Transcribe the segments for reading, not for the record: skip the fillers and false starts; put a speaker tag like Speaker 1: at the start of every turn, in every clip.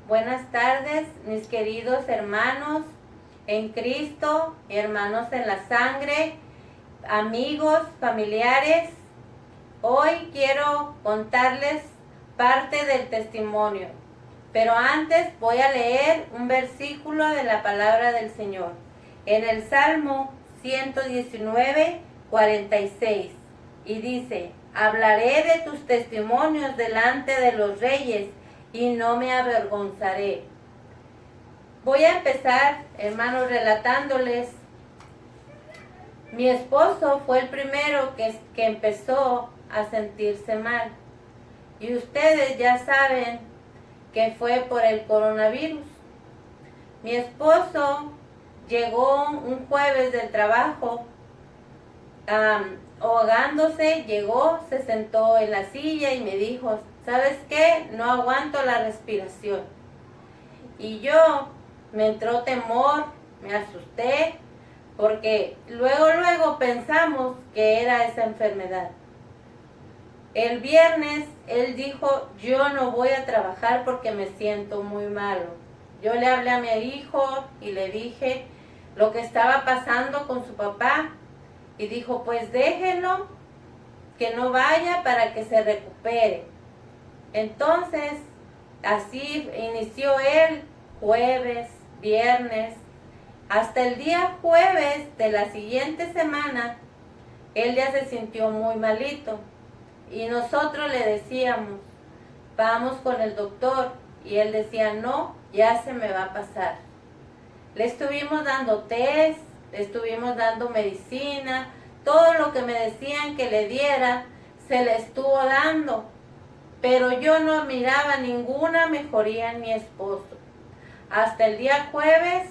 Speaker 1: Buenas tardes, mis queridos hermanos en Cristo, hermanos en la sangre, amigos, familiares. Hoy quiero contarles parte del testimonio, pero antes voy a leer un versículo de la palabra del Señor. En el Salmo 119, 46, y dice: hablaré de tus testimonios delante de los reyes y no me avergonzaré. Voy a empezar, hermanos, relatándoles. Mi esposo fue el primero que empezó a sentirse mal. Y ustedes ya saben que fue por el coronavirus. Mi esposo llegó un jueves del trabajo, ahogándose, llegó, se sentó en la silla y me dijo: ¿sabes qué? No aguanto la respiración. Y yo me entró temor, me asusté, porque luego pensamos que era esa enfermedad. El viernes él dijo: yo no voy a trabajar porque me siento muy malo. Yo le hablé a mi hijo y le dije lo que estaba pasando con su papá, y dijo: pues déjenlo, que no vaya para que se recupere. Entonces, así inició él, jueves, viernes, hasta el día jueves de la siguiente semana, él ya se sintió muy malito. Y nosotros le decíamos: vamos con el doctor. Y él decía: no, ya se me va a pasar. Le estuvimos dando test, le estuvimos dando medicina, todo lo que me decían que le diera, se le estuvo dando. Pero yo no miraba ninguna mejoría en mi esposo. Hasta el día jueves,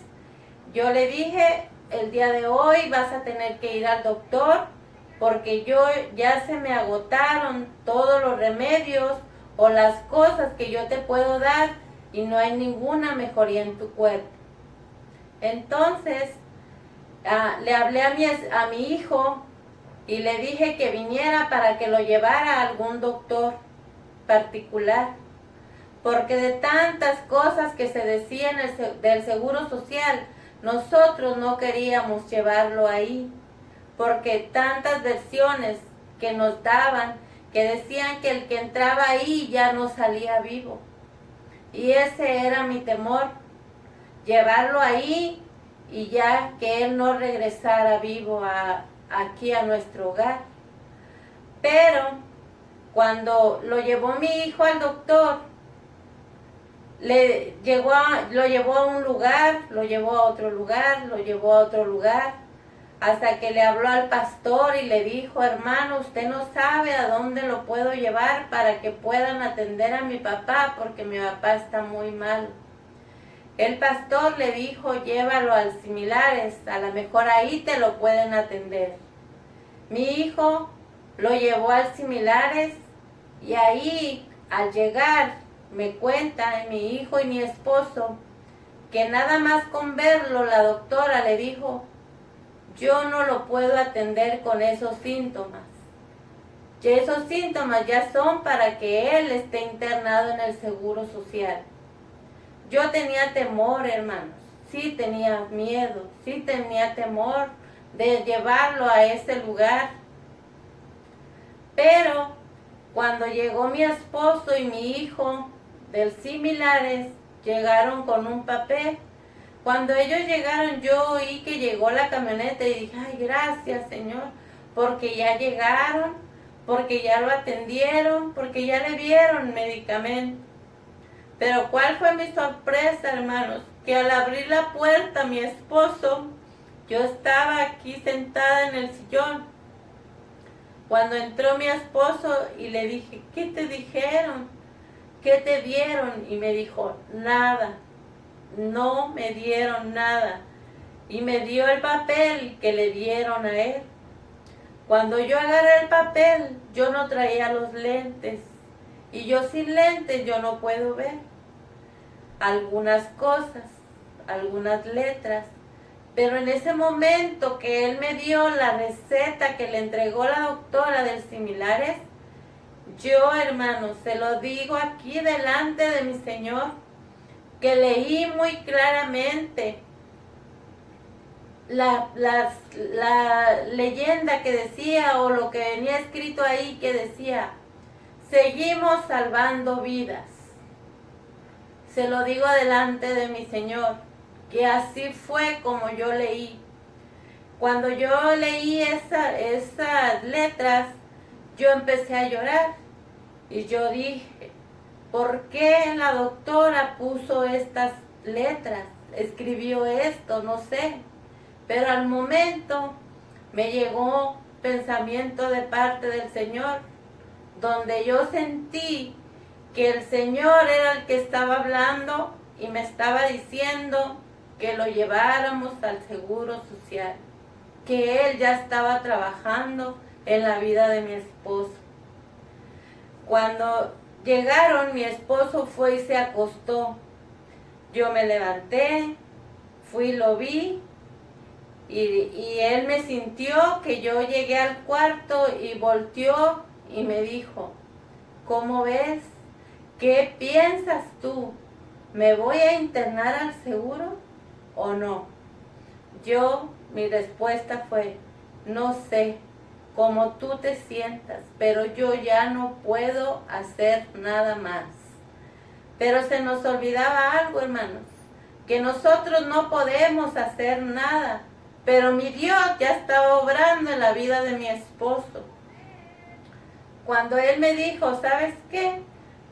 Speaker 1: yo le dije: el día de hoy vas a tener que ir al doctor, porque ya se me agotaron todos los remedios o las cosas que yo te puedo dar y no hay ninguna mejoría en tu cuerpo. Entonces, le hablé a mi hijo y le dije que viniera para que lo llevara a algún doctor particular, porque de tantas cosas que se decían del Seguro Social, nosotros no queríamos llevarlo ahí, porque tantas versiones que nos daban, que decían que el que entraba ahí ya no salía vivo. Y ese era mi temor, llevarlo ahí y ya que él no regresara vivo aquí a nuestro hogar. Pero cuando lo llevó mi hijo al doctor, lo llevó a un lugar, lo llevó a otro lugar, lo llevó a otro lugar, hasta que le habló al pastor y le dijo: hermano, usted no sabe a dónde lo puedo llevar para que puedan atender a mi papá, porque mi papá está muy mal. El pastor le dijo: llévalo al Similares, a lo mejor ahí te lo pueden atender. Mi hijo lo llevó al Similares y ahí, al llegar, me cuenta mi hijo y mi esposo que nada más con verlo la doctora le dijo: yo no lo puedo atender con esos síntomas. Y esos síntomas ya son para que él esté internado en el Seguro Social. Yo tenía temor, hermanos, sí tenía miedo, sí tenía temor de llevarlo a ese lugar. Pero cuando llegó mi esposo y mi hijo del Similares, llegaron con un papel. Cuando ellos llegaron, yo oí que llegó la camioneta y dije: ay, gracias, Señor, porque ya llegaron, porque ya lo atendieron, porque ya le dieron medicamento. Pero ¿cuál fue mi sorpresa, hermanos? Que al abrir la puerta, mi esposo, yo estaba aquí sentada en el sillón. Cuando entró mi esposo y le dije: ¿qué te dijeron? ¿Qué te dieron? Y me dijo: nada, no me dieron nada. Y me dio el papel que le dieron a él. Cuando yo agarré el papel, yo no traía los lentes. Y yo sin lentes yo no puedo ver algunas cosas, algunas letras. Pero en ese momento que él me dio la receta que le entregó la doctora del Similares, yo, hermanos, se lo digo aquí delante de mi Señor, que leí muy claramente la leyenda que decía, o lo que venía escrito ahí que decía: seguimos salvando vidas. Se lo digo delante de mi Señor, que así fue como yo leí. Cuando yo leí esas letras, yo empecé a llorar. Y yo dije: ¿por qué la doctora puso estas letras? Escribió esto, no sé. Pero al momento me llegó pensamiento de parte del Señor, donde yo sentí que el Señor era el que estaba hablando y me estaba diciendo que lo lleváramos al Seguro Social, que Él ya estaba trabajando en la vida de mi esposo. Cuando llegaron, mi esposo fue y se acostó. Yo me levanté, fui, lo vi, y él me sintió que yo llegué al cuarto y volteó y me dijo: ¿cómo ves? ¿Qué piensas tú? ¿Me voy a internar al seguro o no? Mi respuesta fue: no sé cómo tú te sientas, pero yo ya no puedo hacer nada más. Pero se nos olvidaba algo, hermanos, que nosotros no podemos hacer nada, pero mi Dios ya estaba obrando en la vida de mi esposo. Cuando él me dijo: ¿sabes qué?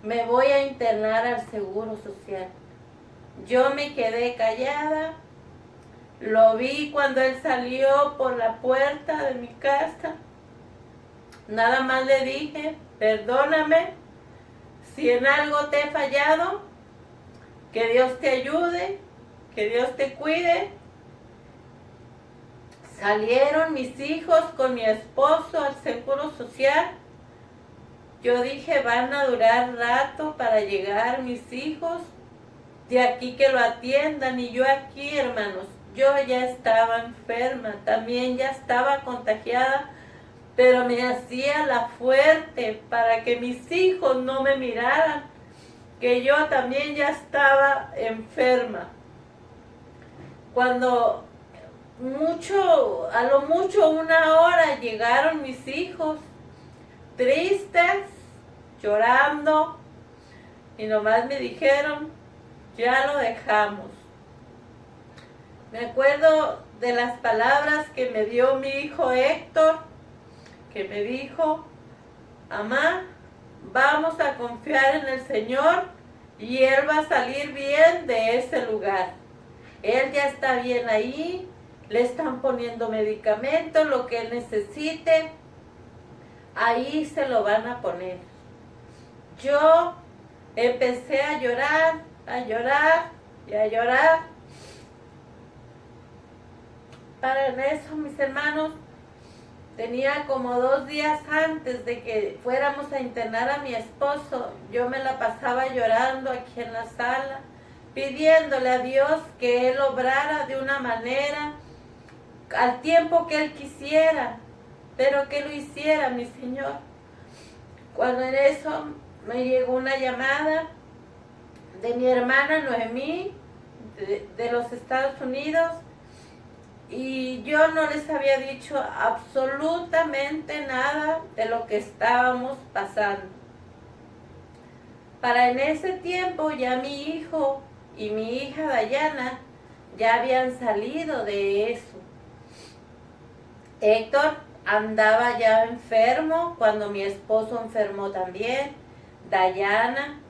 Speaker 1: Me voy a internar al Seguro Social. Yo me quedé callada, lo vi cuando él salió por la puerta de mi casa. Nada más le dije: perdóname si en algo te he fallado, que Dios te ayude, que Dios te cuide. Salieron mis hijos con mi esposo al Seguro Social. Yo dije: van a durar rato para llegar mis hijos de aquí, que lo atiendan. Y yo aquí, hermanos, yo ya estaba enferma, también ya estaba contagiada, pero me hacía la fuerte para que mis hijos no me miraran, que yo también ya estaba enferma. Cuando a lo mucho 1 hora llegaron mis hijos, tristes, llorando, y nomás me dijeron: ya lo dejamos. Me acuerdo de las palabras que me dio mi hijo Héctor, que me dijo: mamá, vamos a confiar en el Señor y Él va a salir bien de ese lugar. Él ya está bien ahí, le están poniendo medicamentos, lo que él necesite, ahí se lo van a poner. Yo empecé a llorar y a llorar. Para eso, mis hermanos, tenía como 2 días antes de que fuéramos a internar a mi esposo, yo me la pasaba llorando aquí en la sala, pidiéndole a Dios que Él obrara de una manera, al tiempo que Él quisiera, pero que lo hiciera, mi Señor. Cuando en eso me llegó una llamada de mi hermana Noemí, de los Estados Unidos, y yo no les había dicho absolutamente nada de lo que estábamos pasando. Para en ese tiempo ya mi hijo y mi hija Dayana ya habían salido de eso. Héctor andaba ya enfermo cuando mi esposo enfermó también, Dayana,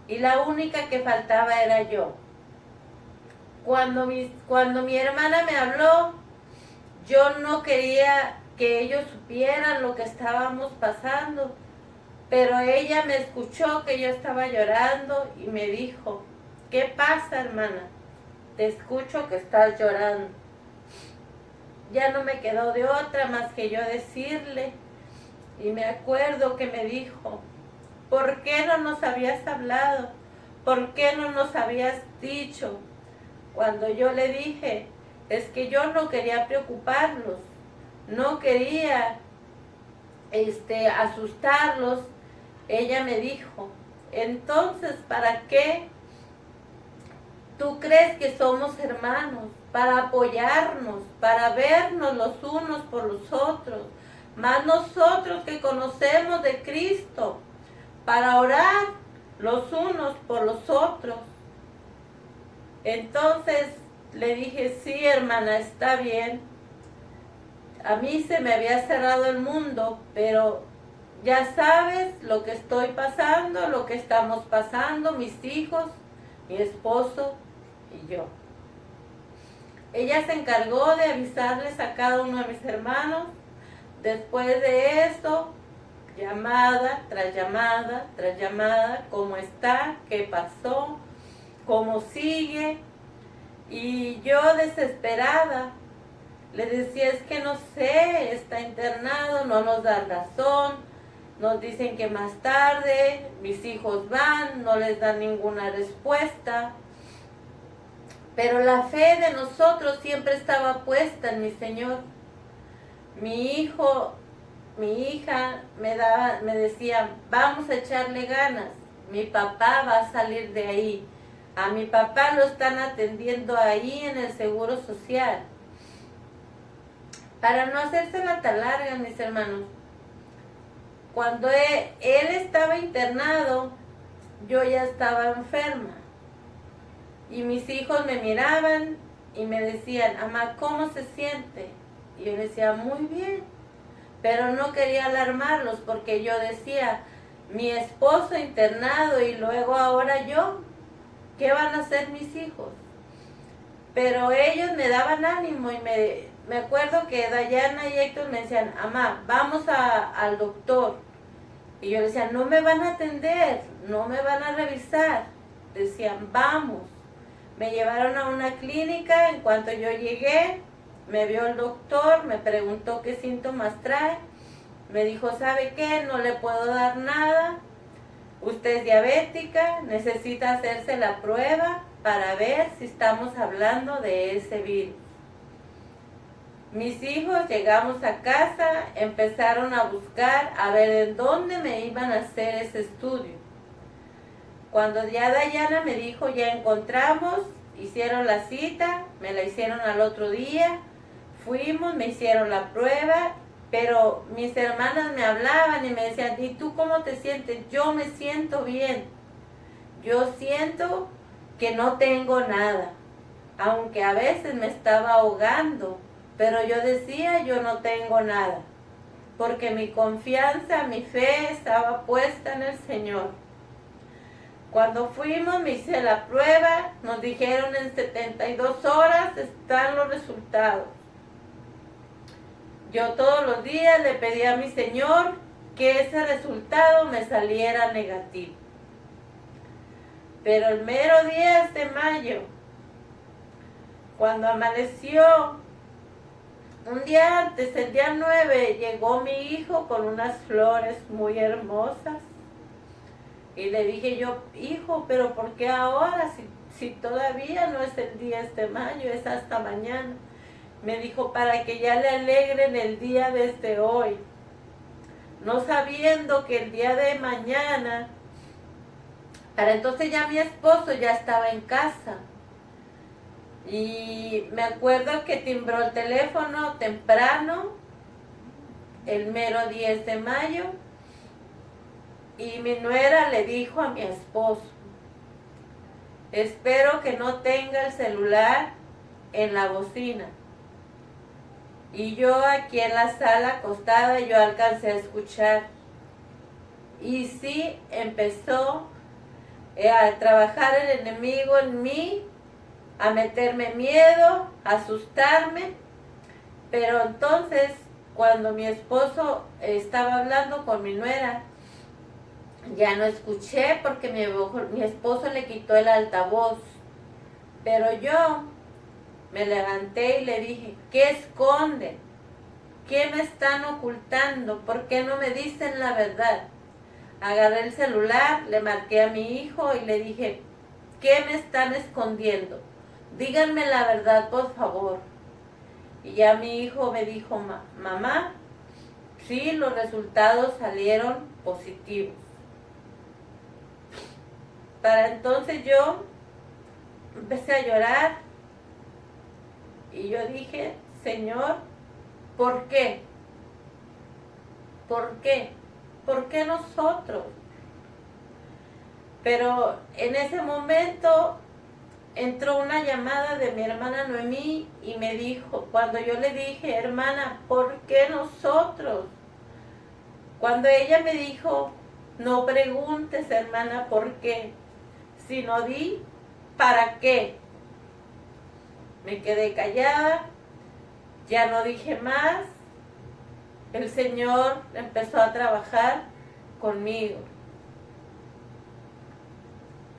Speaker 1: y la única que faltaba era yo. Cuando mi hermana me habló, yo no quería que ellos supieran lo que estábamos pasando, pero ella me escuchó que yo estaba llorando y me dijo: ¿qué pasa, hermana? Te escucho que estás llorando. Ya no me quedó de otra más que yo decirle, y me acuerdo que me dijo: ¿por qué no nos habías hablado? ¿Por qué no nos habías dicho? Cuando yo le dije: es que yo no quería preocuparlos, no quería asustarlos, ella me dijo: entonces, ¿para qué crees que somos hermanos? Para apoyarnos, para vernos los unos por los otros, más nosotros que conocemos de Cristo, para orar los unos por los otros. Entonces le dije, sí, hermana, está bien. A mí se me había cerrado el mundo, pero ya sabes lo que estoy pasando, lo que estamos pasando, mis hijos, mi esposo y yo. Ella se encargó de avisarles a cada uno de mis hermanos. Después de eso, llamada tras llamada tras llamada, ¿cómo está? ¿Qué pasó? ¿Cómo sigue? Y yo desesperada le decía, es que no sé, está internado, no nos dan razón, nos dicen que más tarde, mis hijos van, no les dan ninguna respuesta. Pero la fe de nosotros siempre estaba puesta en mi Señor. Mi hijo, mi hija me decía, vamos a echarle ganas, mi papá va a salir de ahí. A mi papá lo están atendiendo ahí en el Seguro Social. Para no hacérsela tan larga, mis hermanos, cuando él estaba internado, yo ya estaba enferma. Y mis hijos me miraban y me decían, mamá, ¿cómo se siente? Y yo decía, muy bien. Pero no quería alarmarlos porque yo decía, mi esposo internado y luego ahora yo, ¿qué van a hacer mis hijos? Pero ellos me daban ánimo y me acuerdo que Dayana y Héctor me decían, mamá, vamos al doctor. Y yo decía, no me van a atender, no me van a revisar. Decían, vamos. Me llevaron a una clínica, en cuanto yo llegué, me vio el doctor, me preguntó qué síntomas trae. Me dijo, ¿sabe qué? No le puedo dar nada. Usted es diabética, necesita hacerse la prueba para ver si estamos hablando de ese virus. Mis hijos llegamos a casa, empezaron a buscar a ver en dónde me iban a hacer ese estudio. Cuando ya Dayana me dijo, ya encontramos, hicieron la cita, me la hicieron al otro día, fuimos, me hicieron la prueba, pero mis hermanas me hablaban y me decían, ¿y tú cómo te sientes? Yo me siento bien, yo siento que no tengo nada, aunque a veces me estaba ahogando, pero yo decía, yo no tengo nada, porque mi confianza, mi fe estaba puesta en el Señor. Cuando fuimos, me hice la prueba, nos dijeron en 72 horas están los resultados. Yo todos los días le pedí a mi Señor que ese resultado me saliera negativo. Pero el mero 10 de mayo, cuando amaneció, un día antes, el día 9, llegó mi hijo con unas flores muy hermosas. Y le dije yo, hijo, pero ¿por qué ahora? Si todavía no es el 10 de mayo, es hasta mañana. Me dijo, para que ya le alegren el día desde hoy. No sabiendo que el día de mañana, para entonces ya mi esposo ya estaba en casa. Y me acuerdo que timbró el teléfono temprano, el mero 10 de mayo. Y mi nuera le dijo a mi esposo, espero que no tenga el celular en la bocina. Y yo aquí en la sala acostada, yo alcancé a escuchar. Y sí empezó a trabajar el enemigo en mí, a meterme miedo, a asustarme. Pero entonces, cuando mi esposo estaba hablando con mi nuera, ya no escuché porque mi esposo le quitó el altavoz. Pero yo me levanté y le dije, ¿qué esconden? ¿Qué me están ocultando? ¿Por qué no me dicen la verdad? Agarré el celular, le marqué a mi hijo y le dije, ¿qué me están escondiendo? Díganme la verdad, por favor. Y ya mi hijo me dijo, mamá, sí, los resultados salieron positivos. Para entonces yo empecé a llorar y yo dije, Señor, ¿por qué? ¿Por qué? ¿Por qué nosotros? Pero en ese momento entró una llamada de mi hermana Noemí y me dijo, cuando yo le dije, hermana, ¿por qué nosotros? Cuando ella me dijo, no preguntes, hermana, ¿por qué? Sino di, ¿para qué? Me quedé callada, ya no dije más. El Señor empezó a trabajar conmigo.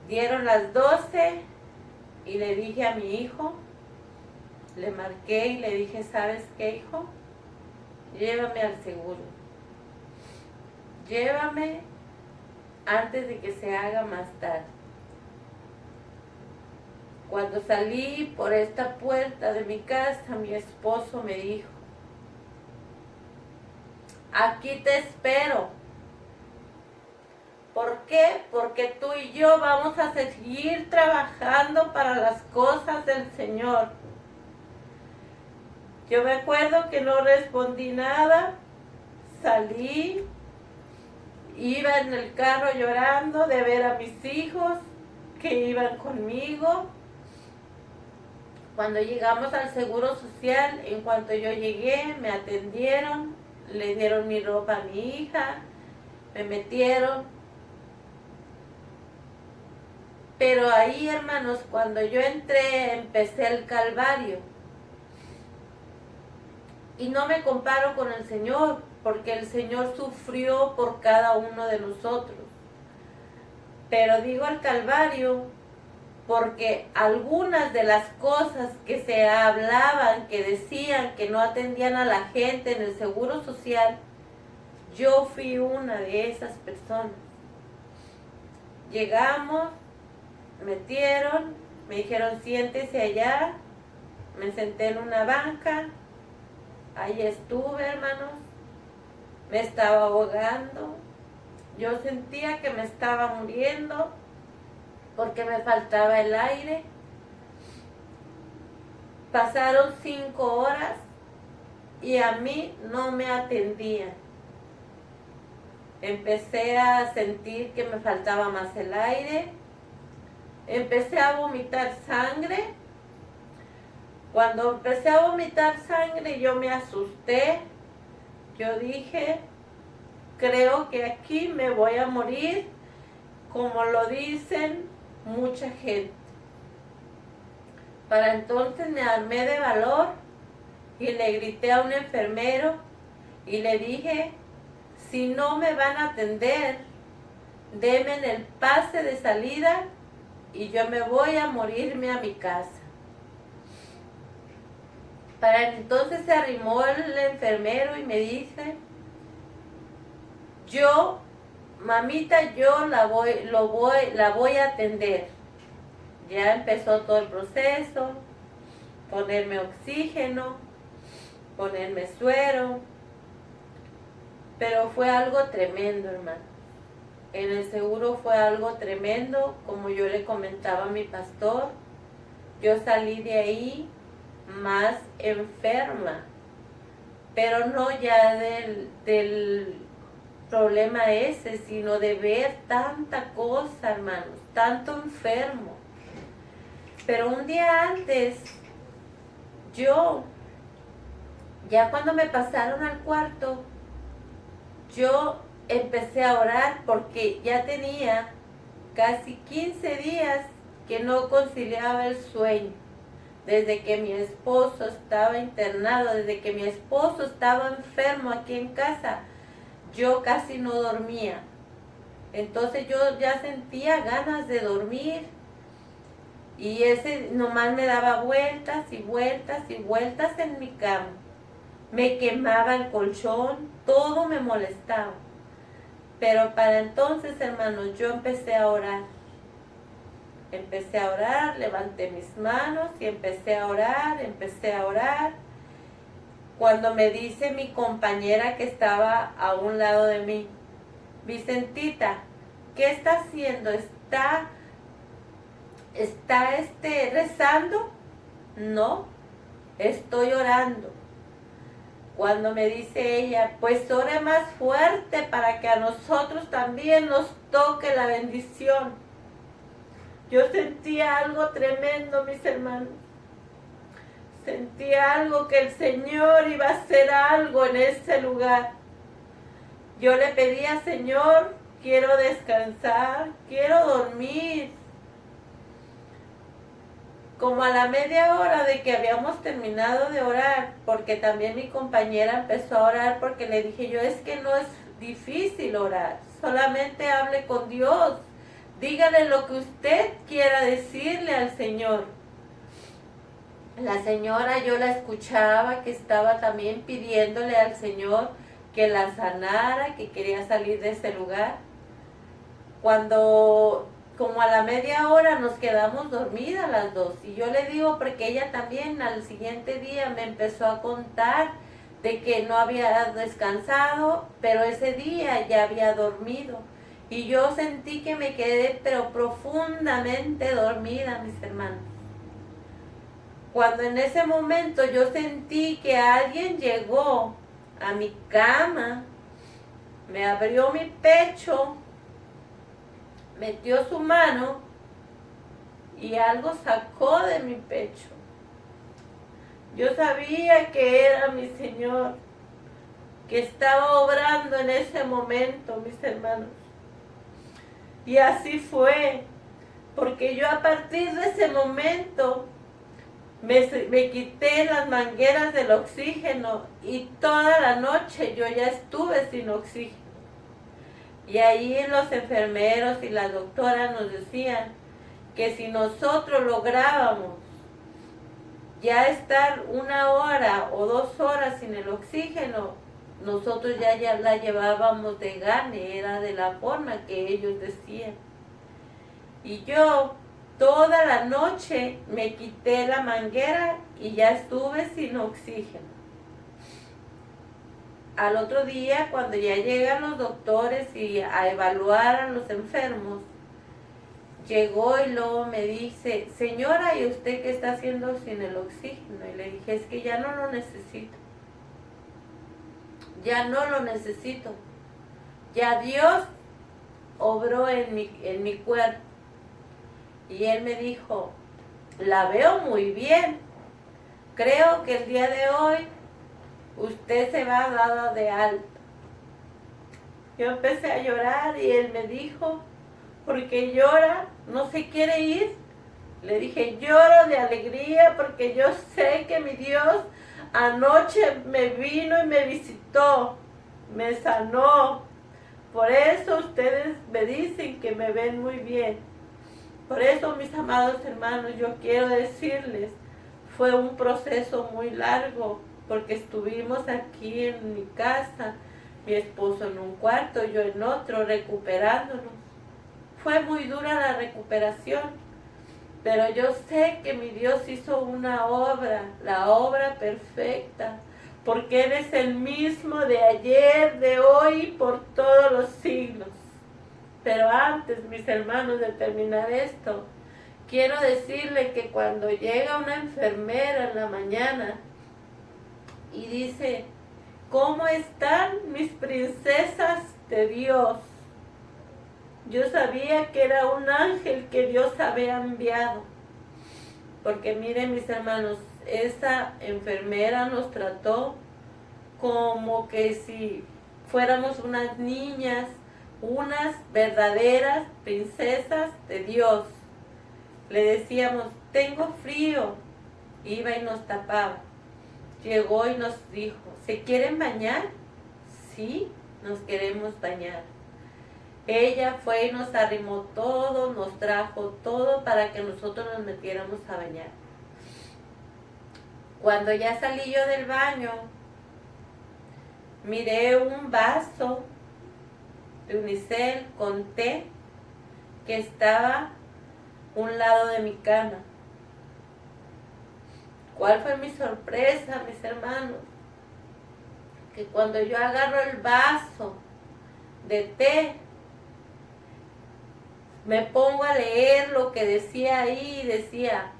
Speaker 1: Dieron las 12 y le dije a mi hijo, le marqué y le dije, ¿sabes qué, hijo? Llévame al seguro. Llévame antes de que se haga más tarde. Cuando salí por esta puerta de mi casa, mi esposo me dijo, aquí te espero. ¿Por qué? Porque tú y yo vamos a seguir trabajando para las cosas del Señor. Yo me acuerdo que no respondí nada, salí, iba en el carro llorando de ver a mis hijos que iban conmigo. Cuando llegamos al Seguro Social, en cuanto yo llegué, me atendieron, le dieron mi ropa a mi hija, me metieron. Pero ahí, hermanos, cuando yo entré, empecé el Calvario. Y no me comparo con el Señor, porque el Señor sufrió por cada uno de nosotros. Pero digo el Calvario porque algunas de las cosas que se hablaban, que decían que no atendían a la gente en el Seguro Social, yo fui una de esas personas. Llegamos, metieron, me dijeron siéntese allá, me senté en una banca, ahí estuve, hermanos, me estaba ahogando, yo sentía que me estaba muriendo porque me faltaba el aire. Pasaron 5 horas y a mí no me atendían. Empecé a sentir que me faltaba más el aire. Empecé a vomitar sangre. Cuando empecé a vomitar sangre yo me asusté. Yo dije, creo que aquí me voy a morir, como lo dicen mucha gente. Para entonces me armé de valor y le grité a un enfermero y le dije, si no me van a atender, denme el pase de salida y yo me voy a morirme a mi casa. Para entonces se arrimó el enfermero y me dice, yo, mamita, yo la voy a atender. Ya empezó todo el proceso, ponerme oxígeno, ponerme suero, pero fue algo tremendo, hermano. En el seguro fue algo tremendo, como yo le comentaba a mi pastor. Yo salí de ahí más enferma, pero no ya del problema ese, sino de ver tanta cosa, hermanos, tanto enfermo. Pero un día antes, yo, ya cuando me pasaron al cuarto, yo empecé a orar porque ya tenía casi 15 días que no conciliaba el sueño. Desde que mi esposo estaba internado, desde que mi esposo estaba enfermo aquí en casa, yo casi no dormía. Entonces yo ya sentía ganas de dormir. Y ese nomás me daba vueltas y vueltas y vueltas en mi cama. Me quemaba el colchón, todo me molestaba. Pero para entonces, hermanos, yo empecé a orar. Empecé a orar, levanté mis manos y empecé a orar, Cuando me dice mi compañera que estaba a un lado de mí, Vicentita, ¿qué está haciendo? ¿está rezando? No, estoy orando. Cuando me dice ella, pues ore más fuerte para que a nosotros también nos toque la bendición. Yo sentía algo tremendo, mis hermanos. Sentía algo que el Señor iba a hacer algo en ese lugar. Yo le pedía, Señor, quiero descansar, quiero dormir. Como a la media hora de que habíamos terminado de orar, porque también mi compañera empezó a orar, porque le dije yo, es que no es difícil orar, solamente hable con Dios, dígale lo que usted quiera decirle al Señor. La señora, yo la escuchaba que estaba también pidiéndole al Señor que la sanara, que quería salir de ese lugar. Cuando como a la media hora nos quedamos dormidas las dos, y yo le digo porque ella también al siguiente día me empezó a contar de que no había descansado, pero ese día ya había dormido, y yo sentí que me quedé pero profundamente dormida, mis hermanos. Cuando en ese momento yo sentí que alguien llegó a mi cama, me abrió mi pecho, metió su mano y algo sacó de mi pecho. Yo sabía que era mi Señor, que estaba obrando en ese momento, mis hermanos. Y así fue, porque yo a partir de ese momento me quité las mangueras del oxígeno y toda la noche yo ya estuve sin oxígeno. Y ahí los enfermeros y las doctoras nos decían que si nosotros lográbamos ya estar 1 hora o 2 horas sin el oxígeno, nosotros ya la llevábamos de gane, era de la forma que ellos decían. Y yo toda la noche me quité la manguera y ya estuve sin oxígeno. Al otro día, cuando ya llegan los doctores y a evaluar a los enfermos, llegó y luego me dice, señora, ¿y usted qué está haciendo sin el oxígeno? Y le dije, es que ya no lo necesito. Ya no lo necesito. Ya Dios obró en mi cuerpo. Y él me dijo, la veo muy bien. Creo que el día de hoy usted se va dada de alta. Yo empecé a llorar y él me dijo, ¿por qué llora? ¿No se quiere ir? Le dije, lloro de alegría porque yo sé que mi Dios anoche me vino y me visitó, me sanó. Por eso ustedes me dicen que me ven muy bien. Por eso, mis amados hermanos, yo quiero decirles, fue un proceso muy largo, porque estuvimos aquí en mi casa, mi esposo en un cuarto, yo en otro, recuperándonos. Fue muy dura la recuperación, pero yo sé que mi Dios hizo una obra, la obra perfecta, porque Él es el mismo de ayer, de hoy y por todos los siglos. Pero antes, mis hermanos, de terminar esto, quiero decirle que cuando llega una enfermera en la mañana y dice, ¿cómo están mis princesas de Dios? Yo sabía que era un ángel que Dios había enviado. Porque miren, mis hermanos, esa enfermera nos trató como que si fuéramos unas niñas, unas verdaderas princesas de Dios. Le decíamos, tengo frío. Iba y nos tapaba. Llegó y nos dijo, ¿se quieren bañar? Sí, nos queremos bañar. Ella fue y nos arrimó todo, nos trajo todo para que nosotros nos metiéramos a bañar. Cuando ya salí yo del baño, miré un vaso de unicel con té que estaba a un lado de mi cama. ¿Cuál fue mi sorpresa, mis hermanos? Que cuando yo agarro el vaso de té, me pongo a leer lo que decía ahí, decía,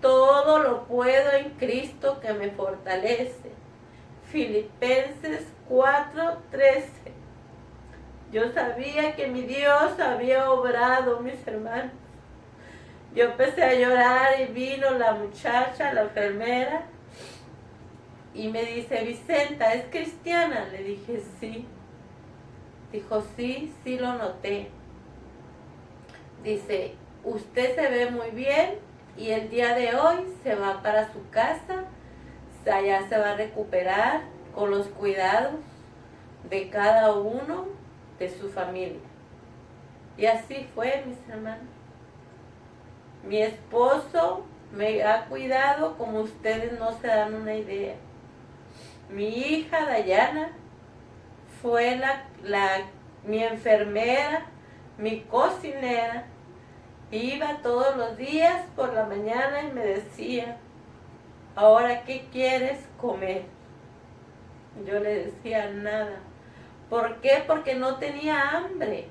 Speaker 1: todo lo puedo en Cristo que me fortalece. Filipenses 4:13. Yo sabía que mi Dios había obrado, mis hermanos. Yo empecé a llorar y vino la muchacha, la enfermera, y me dice, Vicenta, ¿es cristiana? Le dije, sí. Dijo, sí, sí lo noté. Dice, usted se ve muy bien y el día de hoy se va para su casa, allá se va a recuperar con los cuidados de cada uno de su familia. Y así fue, mis hermanos. Mi esposo me ha cuidado como ustedes no se dan una idea. Mi hija Dayana fue mi enfermera, mi cocinera. Iba todos los días por la mañana y me decía, ahora, ¿qué quieres comer? Yo le decía, nada. ¿Por qué? Porque no tenía hambre.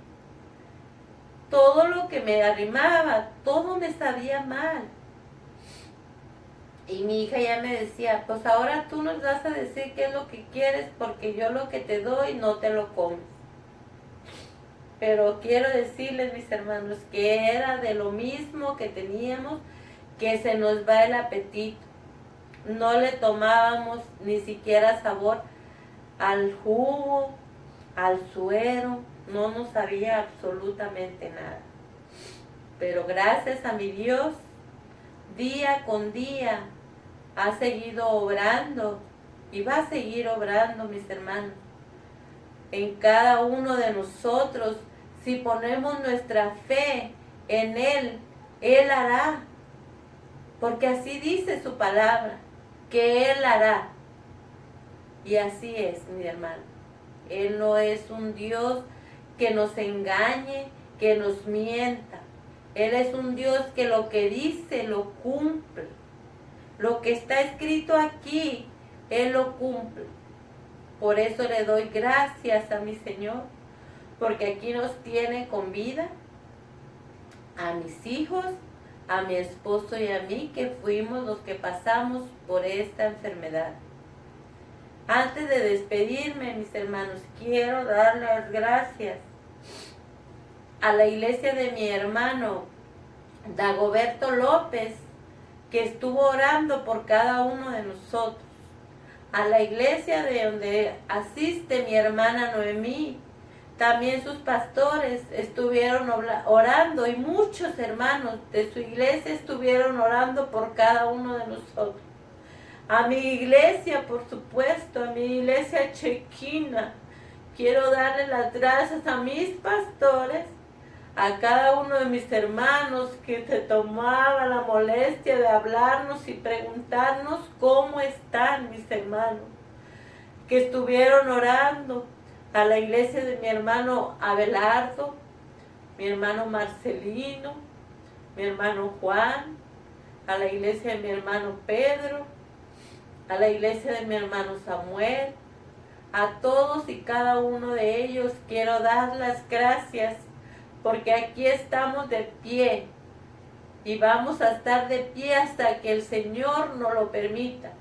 Speaker 1: Todo lo que me arrimaba, todo me sabía mal. Y mi hija ya me decía, pues ahora tú nos vas a decir qué es lo que quieres, porque yo lo que te doy no te lo comes. Pero quiero decirles, mis hermanos, que era de lo mismo que teníamos, que se nos va el apetito. No le tomábamos ni siquiera sabor al jugo, al suero, no nos sabía absolutamente nada. Pero gracias a mi Dios, día con día ha seguido obrando y va a seguir obrando, mis hermanos. En cada uno de nosotros, si ponemos nuestra fe en Él, Él hará. Porque así dice su palabra, que Él hará. Y así es, mi hermano. Él no es un Dios que nos engañe, que nos mienta. Él es un Dios que lo que dice lo cumple. Lo que está escrito aquí, Él lo cumple. Por eso le doy gracias a mi Señor, porque aquí nos tiene con vida, a mis hijos, a mi esposo y a mí, que fuimos los que pasamos por esta enfermedad. Antes de despedirme, mis hermanos, quiero dar las gracias a la iglesia de mi hermano Dagoberto López, que estuvo orando por cada uno de nosotros. A la iglesia de donde asiste mi hermana Noemí, también sus pastores estuvieron orando, y muchos hermanos de su iglesia estuvieron orando por cada uno de nosotros. A mi iglesia, por supuesto, a mi iglesia chequina, quiero darle las gracias a mis pastores, a cada uno de mis hermanos que se tomaba la molestia de hablarnos y preguntarnos cómo están mis hermanos, que estuvieron orando, a la iglesia de mi hermano Abelardo, mi hermano Marcelino, mi hermano Juan, a la iglesia de mi hermano Pedro, a la iglesia de mi hermano Samuel. A todos y cada uno de ellos quiero dar las gracias, porque aquí estamos de pie y vamos a estar de pie hasta que el Señor nos lo permita.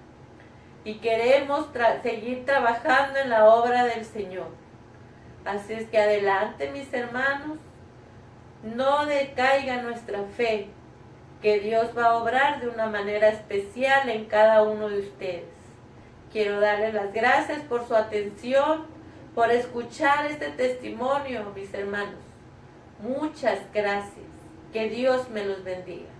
Speaker 1: Y queremos seguir trabajando en la obra del Señor. Así es que adelante, mis hermanos, no decaiga nuestra fe, que Dios va a obrar de una manera especial en cada uno de ustedes. Quiero darles las gracias por su atención, por escuchar este testimonio, mis hermanos. Muchas gracias. Que Dios me los bendiga.